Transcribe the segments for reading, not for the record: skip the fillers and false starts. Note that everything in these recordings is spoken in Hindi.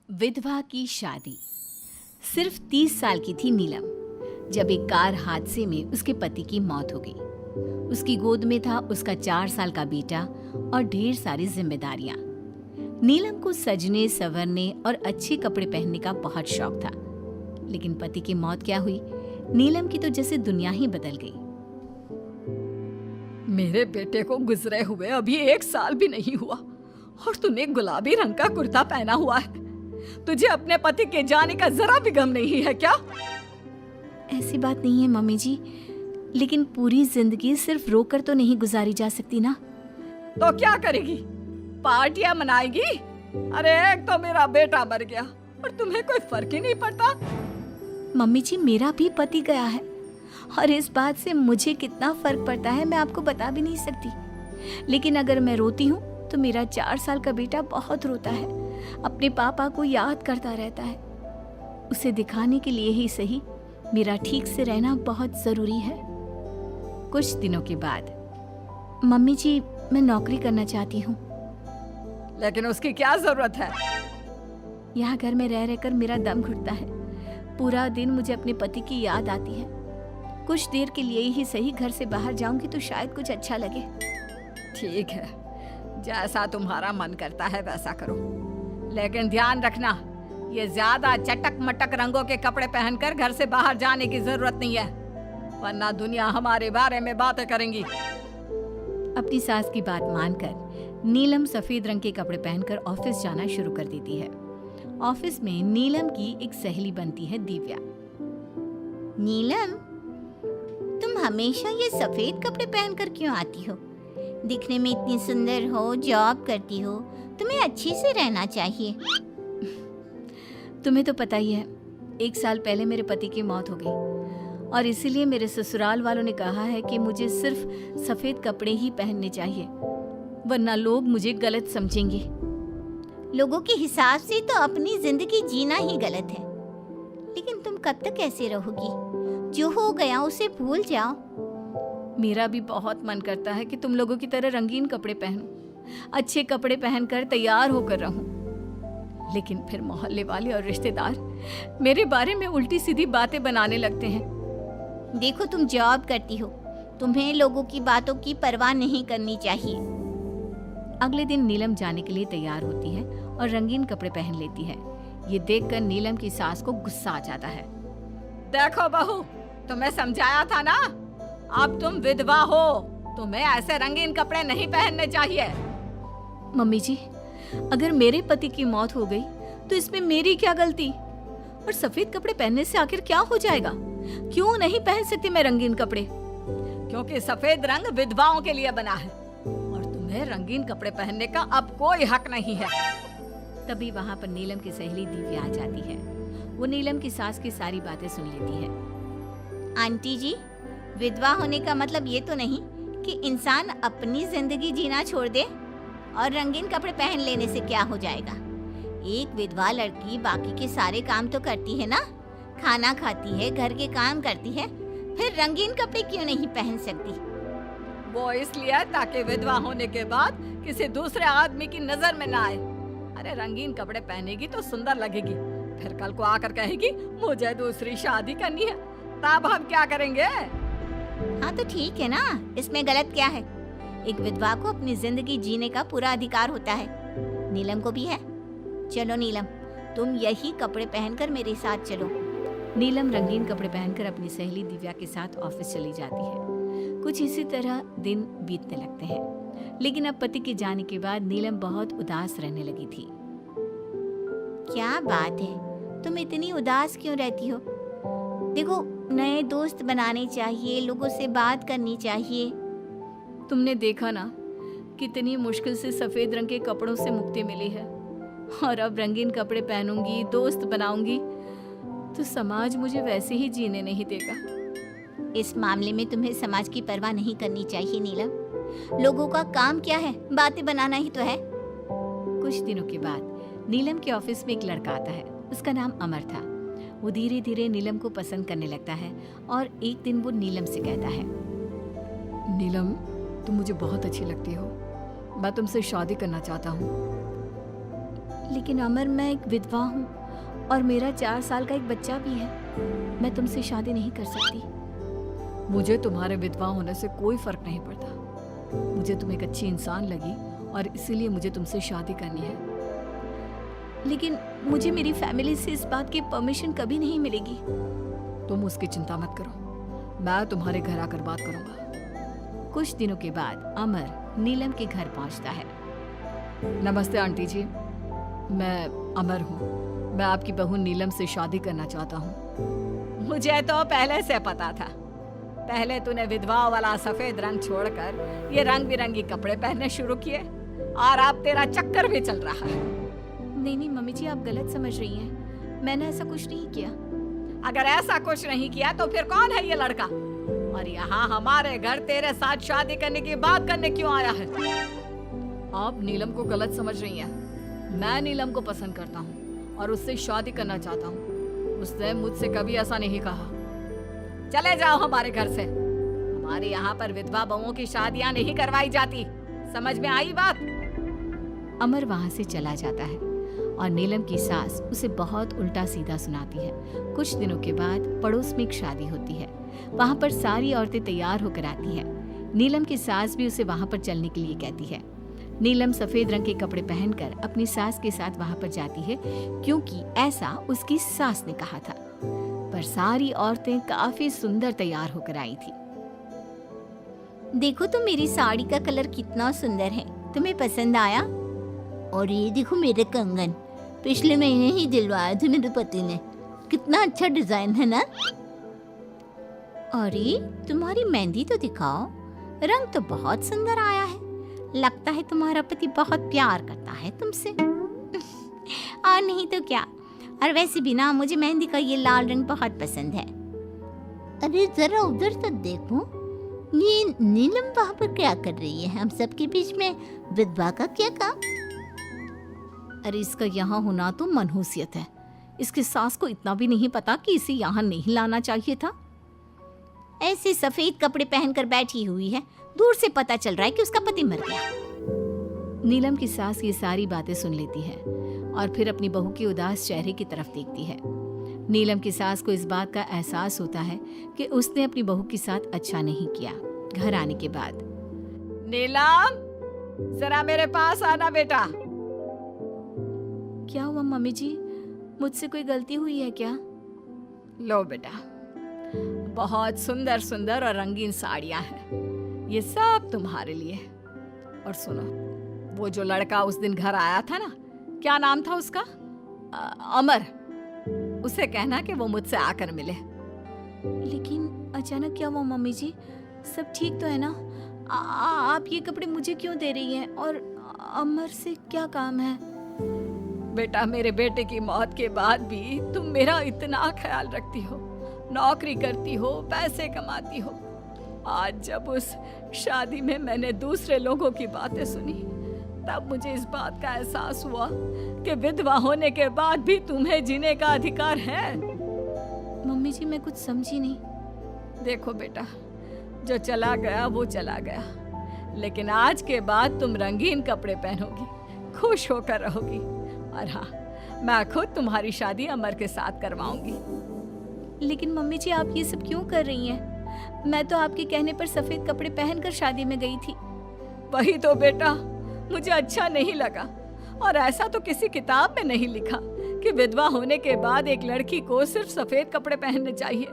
विधवा की शादी। सिर्फ 30 साल की थी नीलम जब एक कार हादसे में उसके पति की मौत हो गई। उसकी गोद में था उसका 4 साल का बेटा और ढेर सारी जिम्मेदारियां। नीलम को सजने संवरने और अच्छे कपड़े पहनने का बहुत शौक था, लेकिन पति की मौत क्या हुई, नीलम की तो जैसे दुनिया ही बदल गई। मेरे बेटे को गुजरे हुए अभी 1 साल भी नहीं हुआ और तूने गुलाबी रंग का कुर्ता पहना हुआ है। तुझे अपने पति के जाने का जरा भी गम नहीं है क्या? ऐसी बात नहीं है मम्मी जी, लेकिन पूरी जिंदगी सिर्फ रोकर तो नहीं गुजारी जा सकती ना। तो क्या करेगी? पार्टियां मनाएगी? अरे एक तो मेरा बेटा मर गया और तुम्हें कोई फर्क ही नहीं पड़ता। मम्मी जी, मेरा भी पति गया है और इस बात से मुझे कितना फर्क पड़ता है मैं आपको बता भी नहीं सकती। लेकिन अगर मैं रोती हूँ तो मेरा 4 साल का बेटा बहुत रोता है, अपने पापा को याद करता रहता है। उसे दिखाने के लिए ही सही मेरा ठीक से रहना बहुत जरूरी है। कुछ दिनों के बाद, मम्मी जी मैं नौकरी करना चाहती हूँ। लेकिन उसकी क्या जरूरत है? यहाँ घर में रह रहकर मेरा दम घुटता है। पूरा दिन मुझे अपने पति की याद आती है। कुछ देर के लिए ही सही घर से बाहर जाऊंगी तो शायद कुछ अच्छा लगे। ठीक है, जैसा तुम्हारा मन करता है वैसा करो, लेकिन ध्यान रखना ये ज्यादा चटक मटक रंगों के कपड़े पहनकर घर से बाहर जाने की जरूरत नहीं है, वरना दुनिया हमारे बारे में बातें करेंगी। अपनी सास की बात मानकर नीलम सफेद रंग के कपड़े पहनकर ऑफिस जाना शुरू कर देती है। ऑफिस में नीलम की एक सहेली बनती है, दिव्या। नीलम, तुम हमेशा ये सफेद कपड़े पहनकर क्यों आती हो? दिखने में इतनी सुंदर हो, जॉब करती हो, तुम्हें अच्छे से रहना चाहिए। तुम्हें तो पता ही है, 1 साल पहले मेरे पति की मौत हो गई और इसीलिए मेरे ससुराल वालों ने कहा है कि मुझे सिर्फ सफेद कपड़े ही पहनने चाहिए, वरना लोग मुझे गलत समझेंगे। लोगों के हिसाब से तो अपनी जिंदगी जीना ही गलत है, लेकिन तुम कब तक ऐसे रहोगी? जो हो गया उसे भूल जाओ। मेरा भी बहुत मन करता है कि तुम लोगों की तरह रंगीन कपड़े पहनूं, अच्छे कपड़े पहनकर तैयार होकर रहूं, लेकिन फिर मोहल्ले वाले और रिश्तेदार मेरे बारे में उल्टी सीधी बातें बनाने लगते हैं। देखो, तुम जॉब करती हो, तुम्हें लोगों की बातों की परवाह नहीं करनी चाहिए। अगले दिन नीलम जाने के लिए तैयार होती है और रंगीन कपड़े पहन लेती है। ये देखकर नीलम की सास को गुस्सा आ जाता है। देखो बहू, तुम्हें समझाया था ना, अब तुम विधवा हो, तुम्हें ऐसे रंगीन कपड़े नहीं पहनने चाहिए। मम्मी जी, अगर मेरे पति की मौत हो गई तो इसमें मेरी क्या गलती? और सफेद कपड़े पहनने से आखिर क्या हो जाएगा? क्यों नहीं पहन सकती मैं रंगीन कपड़े? क्योंकि सफेद रंग विधवाओं के लिए बना है और तुम्हें रंगीन कपड़े पहनने का अब कोई हक नहीं है। तभी वहाँ पर नीलम की सहेली दिव्या आ जाती है। वो नीलम की सास की सारी बातें सुन लेती है। आंटी जी, विधवा होने का मतलब ये तो नहीं कि इंसान अपनी जिंदगी जीना छोड़ दे और रंगीन कपड़े पहन लेने से क्या हो जाएगा। एक विधवा लड़की बाकी के सारे काम तो करती है ना, खाना खाती है, घर के काम करती है, फिर रंगीन कपड़े क्यों नहीं पहन सकती? वो इसलिए ताकि विधवा होने के बाद किसी दूसरे आदमी की नजर में ना आए। अरे रंगीन कपड़े पहनेगी तो सुंदर लगेगी, फिर कल को आकर कहेगी मुझे दूसरी शादी करनी है, तब हम क्या करेंगे? हाँ तो ठीक है ना, इसमें गलत क्या है? एक विधवा को अपनी जिंदगी जीने का पूरा अधिकार होता है, नीलम को भी है। चलो नीलम, तुम यही कपड़े पहनकर मेरे साथ चलो। नीलम रंगीन कपड़े पहनकर अपनी सहेली दिव्या के साथ ऑफिस चली जाती है। कुछ इसी तरह दिन बीतने लगते हैं, लेकिन अब पति के जाने के बाद नीलम बहुत उदास रहने लगी थी। क्या बात है, तुम इतनी उदास क्यों रहती हो? देखो, नए दोस्त बनाने चाहिए, लोगों से बात करनी चाहिए। तुमने देखा ना, कितनी मुश्किल से सफेद रंग के कपड़ों से मुक्ति मिली है, और अब रंगीन कपड़े पहनूंगी, दोस्त बनाऊंगी तो समाज मुझे वैसे ही जीने नहीं देगा। इस मामले में तुम्हें समाज की परवाह नहीं करनी चाहिए नीलम। लोगों का काम क्या है? बातें बनाना ही तो है। कुछ दिनों के बाद नीलम के ऑफिस में एक लड़का आता है। उसका नाम अमर था। वो धीरे धीरे नीलम को पसंद करने लगता है और एक दिन वो नीलम से कहता है, नीलम, तुम मुझे बहुत अच्छी लगती हो, मैं तुमसे शादी करना चाहता हूँ। लेकिन अमर, मैं एक विधवा हूँ और मेरा 4 साल का एक बच्चा भी है। मैं तुमसे शादी नहीं कर सकती। मुझे तुम्हारे विधवा होने से कोई फर्क नहीं पड़ता। मुझे तुम एक अच्छी इंसान लगी और इसीलिए मुझे तुमसे शादी करनी है। लेकिन मुझे मेरी फैमिली से इस बात की परमिशन कभी नहीं मिलेगी। तुम उसकी चिंता मत करो, मैं तुम्हारे घर आकर बात करूंगा। कुछ दिनों के बाद अमर नीलम के घर पहुंचता है। नमस्ते आंटी जी, मैं अमर हूँ। मैं आपकी बहू नीलम से शादी करना चाहता हूँ। मुझे तो पहले से पता था। पहले तूने विधवा वाला सफेद रंग छोड़कर ये रंग बिरंगी कपड़े पहनने शुरू किए और अब तेरा चक्कर भी चल रहा है। नहीं मम्मी जी, आप गलत समझ रही हैं। मैंने ऐसा कुछ नहीं किया। अगर ऐसा कुछ नहीं किया तो फिर कौन है ये लड़का? और यहाँ हमारे घर तेरे साथ शादी करने की बात करने क्यों आया है? आप नीलम को गलत समझ रही हैं। मैं नीलम को पसंद करता हूँ और उससे शादी करना चाहता हूँ। उसने मुझसे कभी ऐसा नहीं कहा। चले जाओ हमारे घर से। हमारे यहाँ पर विधवा बहुओं की शादियाँ नहीं करवाई जाती। समझ में आई बात? अमर वहाँ से चला जाता है और नीलम की सास उसे बहुत उल्टा सीधा सुनाती है। कुछ दिनों के बाद पड़ोस में एक शादी होती है। वहाँ पर सारी औरतें तैयार होकर आती हैं। नीलम की सास भी उसे वहाँ पर चलने के लिए कहती है। नीलम सफेद रंग के कपड़े पहनकर अपनी सास के साथ वहाँ पर जाती है, क्योंकि ऐसा उसकी सास ने कहा था। पर सारी औरतें काफी सुंदर तैयार होकर आई थी। देखो तो मेरी साड़ी का कलर कितना सुंदर है, तुम्हें पसंद आया? और ये देखो मेरे कंगन, पिछले महीने ही दिलवाए थे मेरे पति ने। कितना अच्छा डिजाइन है ना? अरे तुम्हारी मेहंदी तो दिखाओ, रंग तो बहुत सुंदर आया है। लगता है तुम्हारा पति बहुत प्यार करता है तुमसे। और नहीं तो क्या। और वैसे भी ना, मुझे मेहंदी का ये लाल रंग बहुत पसंद है। अरे जरा उधर तो देखो, ये नीलम वहाँ पर क्या कर रही है? हम सबके बीच में विधवा का क्या काम? अरे इसका यहाँ होना तो मनहूसियत है। इसकी सास को इतना भी नहीं पता कि इसे यहाँ नहीं लाना चाहिए था। ऐसे सफेद कपड़े पहनकर बैठी हुई है, दूर से पता चल रहा है कि उसका पति मर गया। नीलम की सास ये सारी बातें सुन लेती है और फिर अपनी बहू के उदास चेहरे की तरफ देखती है। नीलम की सास को इस बात का एहसास होता है कि उसने अपनी बहू के साथ अच्छा नहीं किया। घर आने के बाद, नीलम, जरा मेरे पास आना बेटा। क्या हुआ मम्मी जी? मुझसे कोई गलती हुई है क्या? लो बेटा, बहुत सुंदर सुंदर और रंगीन साड़ियां हैं, ये सब तुम्हारे लिए। और सुनो, वो जो लड़का उस दिन घर आया था ना, क्या नाम था उसका? अमर। उसे कहना कि वो मुझसे आकर मिले। लेकिन अचानक क्या हुआ मम्मी जी? सब ठीक तो है ना? आप ये कपड़े मुझे क्यों दे रही हैं? और अमर से क्या काम है? बेटा, मेरे बेटे की मौत के बाद भी तुम मेरा इतना ख्याल रखती हो, नौकरी करती हो, पैसे कमाती हो। आज जब उस शादी में मैंने दूसरे लोगों की बातें सुनी, तब मुझे इस बात का एहसास हुआ कि विधवा होने के बाद भी तुम्हें जीने का अधिकार है। मम्मी जी, मैं कुछ समझी नहीं। देखो बेटा, जो चला गया वो चला गया, लेकिन आज के बाद तुम रंगीन कपड़े पहनोगी, खुश होकर रहोगी। और हाँ, मैं खुद तुम्हारी शादी अमर के साथ करवाऊंगी। लेकिन मम्मी जी, आप ये सब क्यों कर रही हैं? मैं तो आपके कहने पर सफेद कपड़े पहनकर शादी में गई थी। वही तो बेटा, मुझे अच्छा नहीं लगा। और ऐसा तो किसी किताब में नहीं लिखा कि विधवा होने के बाद एक लड़की को सिर्फ सफेद कपड़े पहनने चाहिए।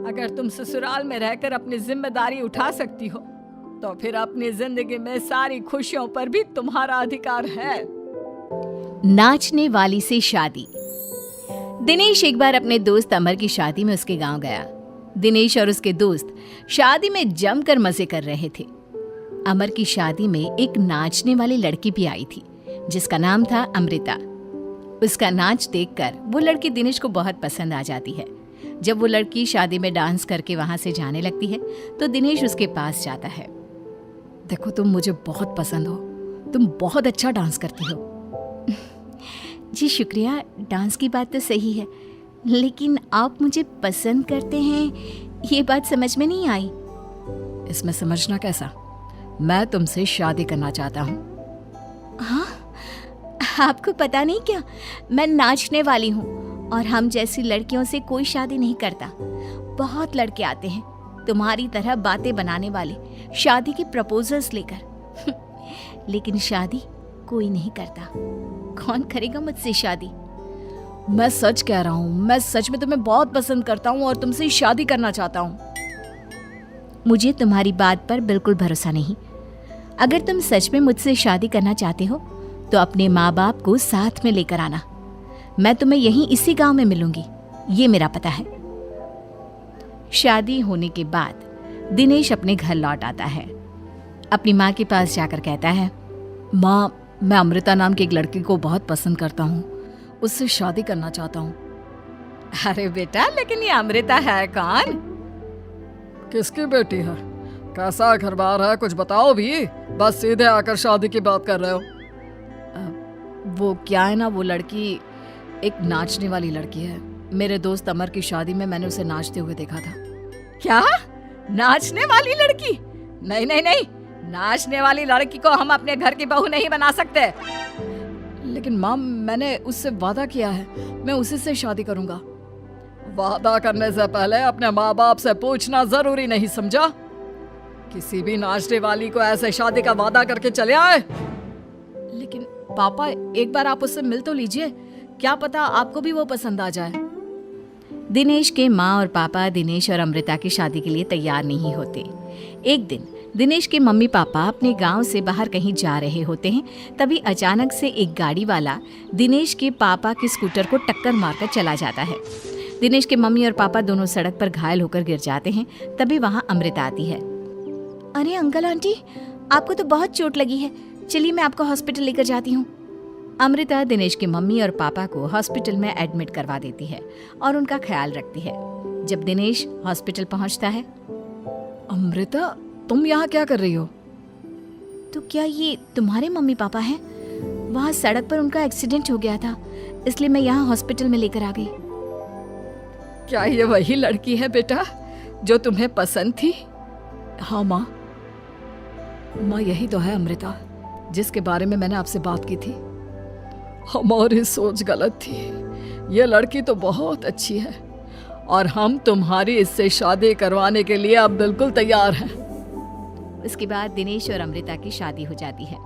अगर तुम ससुराल में रहकर अपनी जिम्मेदारी उठा सकती हो, तो फिर अपनी जिंदगी में सारी खुशियों पर भी तुम्हारा अधिकार है। नाचने वाली से शादी। दिनेश एक बार अपने दोस्त अमर की शादी में उसके गांव गया। दिनेश और उसके दोस्त शादी में जमकर मजे कर रहे थे। अमर की शादी में एक नाचने वाली लड़की भी आई थी, जिसका नाम था अमृता। उसका नाच देखकर वो लड़की दिनेश को बहुत पसंद आ जाती है। जब वो लड़की शादी में डांस करके वहां से जाने लगती है, तो दिनेश उसके पास जाता है। देखो, तुम मुझे बहुत पसंद हो, तुम बहुत अच्छा डांस करती हो। जी शुक्रिया, डांस की बात तो सही है, लेकिन आप मुझे पसंद करते हैं, ये बात समझ में नहीं आई। इसमें समझना कैसा? मैं तुमसे शादी करना चाहता हूँ। हाँ, आपको पता नहीं क्या, मैं नाचने वाली हूँ और हम जैसी लड़कियों से कोई शादी नहीं करता। बहुत लड़के आते हैं तुम्हारी तरह बातें बनाने वाले, शादी के प्रपोजल्स लेकर लेकिन शादी कोई नहीं करता। कौन करेगा मुझसे शादी? मैं सच कह रहा हूँ, मैं सच में तुम्हें बहुत पसंद करता हूँ और तुमसे शादी करना चाहता हूँ। मुझे तुम्हारी बात पर बिल्कुल भरोसा नहीं। अगर तुम सच में मुझसे शादी करना चाहते हो तो अपने माँ बाप को साथ में लेकर आना। मैं तुम्हें यहीं इसी गांव में मिलूंगी, ये मेरा पता है। शादी होने के बाद दिनेश अपने घर लौट आता है। अपनी माँ के पास जाकर कहता है, माँ, मैं अमृता नाम की एक लड़की को बहुत पसंद करता हूँ, उससे शादी करना चाहता हूँ। अरे बेटा, लेकिन ये अमृता है कौन? किसकी बेटी है? कैसा घर बार है, कुछ बताओ भी। बस सीधे आकर शादी की बात कर रहे हो। वो क्या है ना, वो लड़की एक नाचने वाली लड़की है। मेरे दोस्त अमर की शादी में मैंने उसे नाचते हुए देखा था। क्या? नाचने वाली लड़की? नहीं नहीं नहीं, नाचने वाली लड़की को हम अपने घर की बहू नहीं बना सकते। लेकिन माँ, मैंने उससे वादा किया है, मैं उसी से शादी करूंगा। वादा करने से पहले अपने माँ बाप से पूछना जरूरी नहीं समझा? किसी भी नाचने वाली को ऐसे शादी का वादा करके चले आए? लेकिन पापा, एक बार आप उससे मिल तो लीजिए, क्या पता आपको भी वो पसंद आ जाए। दिनेश के माँ और पापा दिनेश और अमृता की शादी के लिए तैयार नहीं होते। एक दिन दिनेश के मम्मी पापा अपने गांव से बाहर कहीं जा रहे होते हैं। तभी अचानक से एक गाड़ी वाला दिनेश के पापा के स्कूटर को टक्कर मारकर चला जाता है। दिनेश के मम्मी और पापा दोनों सड़क पर घायल होकर गिर जाते हैं। तभी वहां अमृता आती है। अरे अंकल आंटी, आपको तो बहुत चोट लगी है, चलिए मैं आपको हॉस्पिटल लेकर जाती हूँ। अमृता दिनेश के मम्मी और पापा को हॉस्पिटल में एडमिट करवा देती है और उनका ख्याल रखती है। जब दिनेश हॉस्पिटल पहुंचता है, अमृता, तुम यहाँ क्या कर रही हो? तो क्या ये तुम्हारे मम्मी पापा हैं? वहाँ सड़क पर उनका एक्सीडेंट हो गया था, इसलिए मैं यहाँ हॉस्पिटल में लेकर आ गई। क्या ये वही लड़की है बेटा जो तुम्हें पसंद थी? हाँ माँ, यही तो है अमृता, जिसके बारे में मैंने आपसे बात की थी। हमारी सोच गलत थी। ये लड़की तो बहुत अच्छी है और हम तुम्हारी इससे शादी करवाने के लिए अब बिल्कुल तैयार हैं। उसके बाद दिनेश और अमृता की शादी हो जाती है।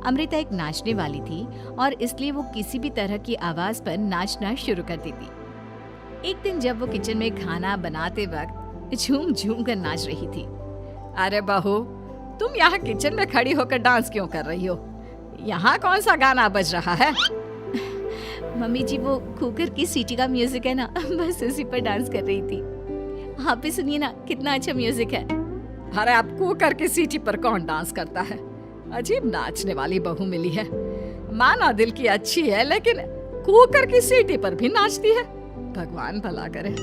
अमृता एक नाचने वाली थी और इसलिए वो किसी भी तरह की आवाज पर नाचना शुरू कर देती। एक दिन जब वो किचन में खाना बनाते वक्त झूम झूम कर नाच रही थी। अरे बहू, तुम यहाँ किचन में खड़ी होकर डांस क्यों कर रही हो? यहाँ कौन सा गाना बज रहा है? मम्मी जी, वो कुकर की सीटी का म्यूजिक है ना, बस उसी पर डांस कर रही थी। आप भी सुनिए ना, कितना अच्छा म्यूजिक है। अरे अब कुकर की सीटी पर कौन डांस करता है? अजीब नाचने वाली बहू मिली है। माना दिल की अच्छी है, लेकिन कुकर की सीटी पर भी नाचती है। भगवान भला करे।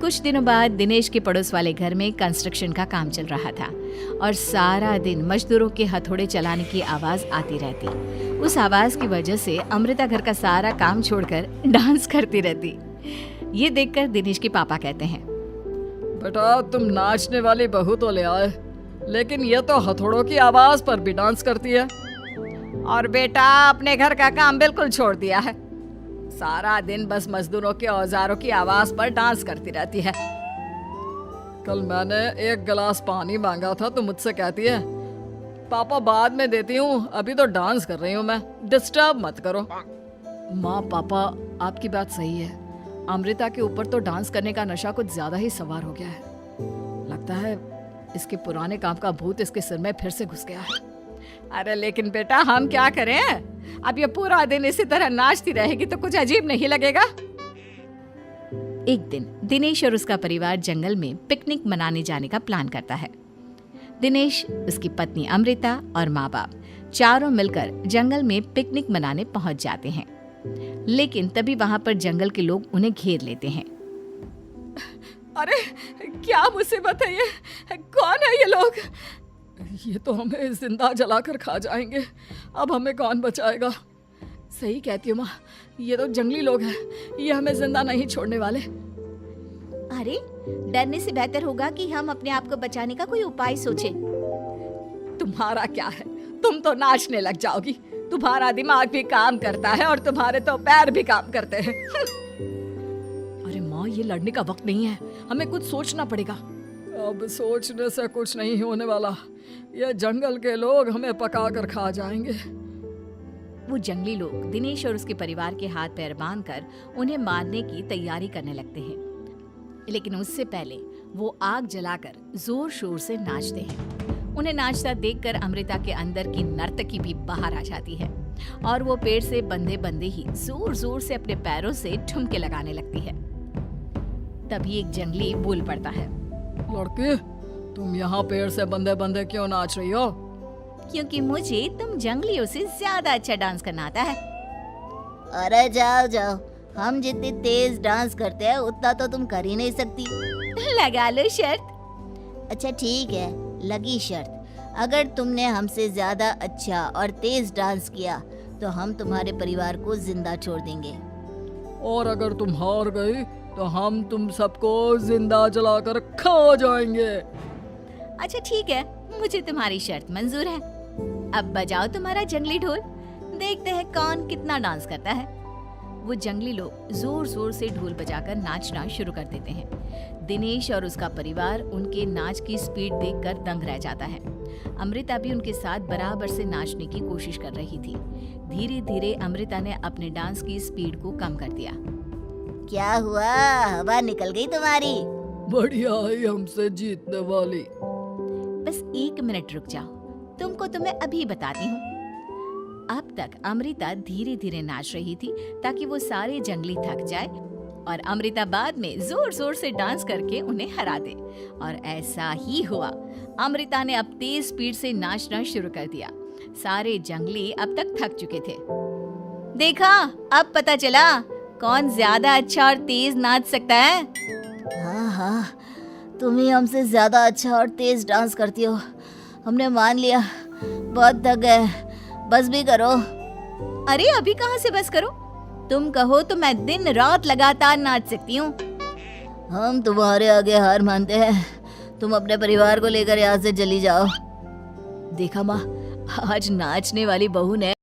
कुछ दिनों बाद दिनेश के पड़ोस वाले घर में कंस्ट्रक्शन का काम चल रहा था और सारा दिन मजदूरों के हथौड़े चलाने की आवाज आती रहती। उस आवाज की वजह से अमृता घर का सारा काम छोड़कर डांस करती रहती। ये देखकर दिनेश के पापा कहते हैं, बेटा, तुम नाचने वाली बहू तो ले आए, लेकिन ये तो हथौड़ों की आवाज पर भी डांस करती है। और बेटा अपने घर का काम बिल्कुल छोड़ दिया है, सारा दिन बस मजदूरों के औजारों की आवाज पर डांस करती रहती है। कल मैंने एक गिलास पानी मांगा था तो मुझसे कहती है, पापा बाद में देती हूँ, अभी तो डांस कर रही हूँ मैं, डिस्टर्ब मत करो। माँ पापा, आपकी बात सही है। अमृता के ऊपर तो डांस करने का नशा कुछ ज्यादा ही सवार हो गया है। लगता है इसके पुराने काम का भूत इसके सिर में फिर से घुस गया है। अरे लेकिन बेटा, हम क्या करें? अब ये पूरा दिन इसी तरह नाचती रहेगी तो कुछ अजीब नहीं लगेगा? एक दिन दिनेश और उसका परिवार जंगल में पिकनिक मनाने जाने का प्लान करता है। दिनेश, उसकी पत्नी अमृता और माँ बाप चारों मिलकर जंगल में पिकनिक मनाने पहुंच जाते हैं। लेकिन तभी वहां पर जंगल के लोग उन्हें घेर लेते हैं। अरे क्या मुसीबत है ये? कौन है ये लोग? ये तो हमें जिंदा जलाकर खा जाएंगे, अब हमें कौन बचाएगा? सही कहती हो माँ, ये तो जंगली लोग हैं, ये हमें जिंदा नहीं छोड़ने वाले। अरे डरने से बेहतर होगा कि हम अपने आप को बचाने का कोई उपाय सोचें। तुम्हारा क्या है, तुम तो नाचने लग जाओगी। तुम्हारा दिमाग भी काम करता है और तुम्हारे तो पैर भी काम करते हैं। अरे माँ, ये लड़ने का वक्त नहीं है, हमें कुछ सोचना पड़ेगा। अब सोचने से कुछ नहीं होने वाला, ये जंगल के लोग हमें पका कर खा जाएंगे। वो जंगली लोग दिनेश और उसके परिवार के हाथ पैर बांधकर उन्हें मारने की तैयारी करने लगते हैं, लेकिन उससे पहले वो आग जलाकर जोर शोर से नाचते हैं। उन्हें नाचता देखकर अमृता के अंदर की नर्तकी भी बाहर आ जाती है और वो पेड़ से बंधे बंधे ही जोर जोर से अपने पैरों से ठुमके लगाने लगती है। तभी एक जंगली बोल पड़ता है, लड़की, तुम यहाँ पेड़ से बंधे बंधे क्यों नाच रही हो? क्योंकि मुझे तुम जंगलियों से ज्यादा अच्छा डांस करना आता है। अरे जाओ जाओ, हम जितनी तेज डांस करते हैं उतना तो तुम कर ही नहीं सकती। लगा लो शर्त। अच्छा ठीक है, लगी शर्त। अगर तुमने हमसे ज्यादा अच्छा और तेज डांस किया तो हम तुम्हारे परिवार को जिंदा छोड़ देंगे। और अगर तुम हार गई तो हम तुम सबको जिंदा जलाकर खा जाएंगे। अच्छा ठीक है, मुझे तुम्हारी शर्त मंजूर है। अब बजाओ तुम्हारा जंगली ढोल, देखते हैं कौन कितना डांस करता है। वो जंगली लोग जोर जोर से ढोल बजाकर नाचना शुरू कर देते हैं। दिनेश और उसका परिवार उनके नाच की स्पीड देखकर दंग रह जाता है। अमृता भी उनके साथ बराबर से नाचने की कोशिश कर रही थी। धीरे धीरे अमृता ने अपने डांस की स्पीड को कम कर दिया। क्या हुआ, हवा निकल गई तुम्हारी? बढ़िया ही हमसे जीतने वाली। बस 1 मिनट रुक जाओ, तुमको तो मैं अभी बताती हूँ। अब तक अमृता धीरे धीरे नाच रही थी ताकि वो सारे जंगली थक जाए और अमृता बाद में जोर जोर से डांस करके उन्हें हरा दे। और ऐसा ही हुआ। अमृता ने अब तेज स्पीड से नाचना शुरू कर दिया। सारे जंगली अब तक थक चुके थे। देखा, अब पता चला कौन ज्यादा अच्छा और तेज नाच सकता है। हाँ हाँ, तुम ही हमसे ज्यादा अच्छा और तेज डांस करती हो। हमने मान लिया, बहुत थक गए, बस भी करो। अरे अभी कहाँ से बस करो, तुम कहो तो मैं दिन रात लगातार नाच सकती हूँ। हम तुम्हारे आगे हार मानते हैं, तुम अपने परिवार को लेकर यहाँ से चली जाओ। देखा माँ, आज नाचने वाली बहू ने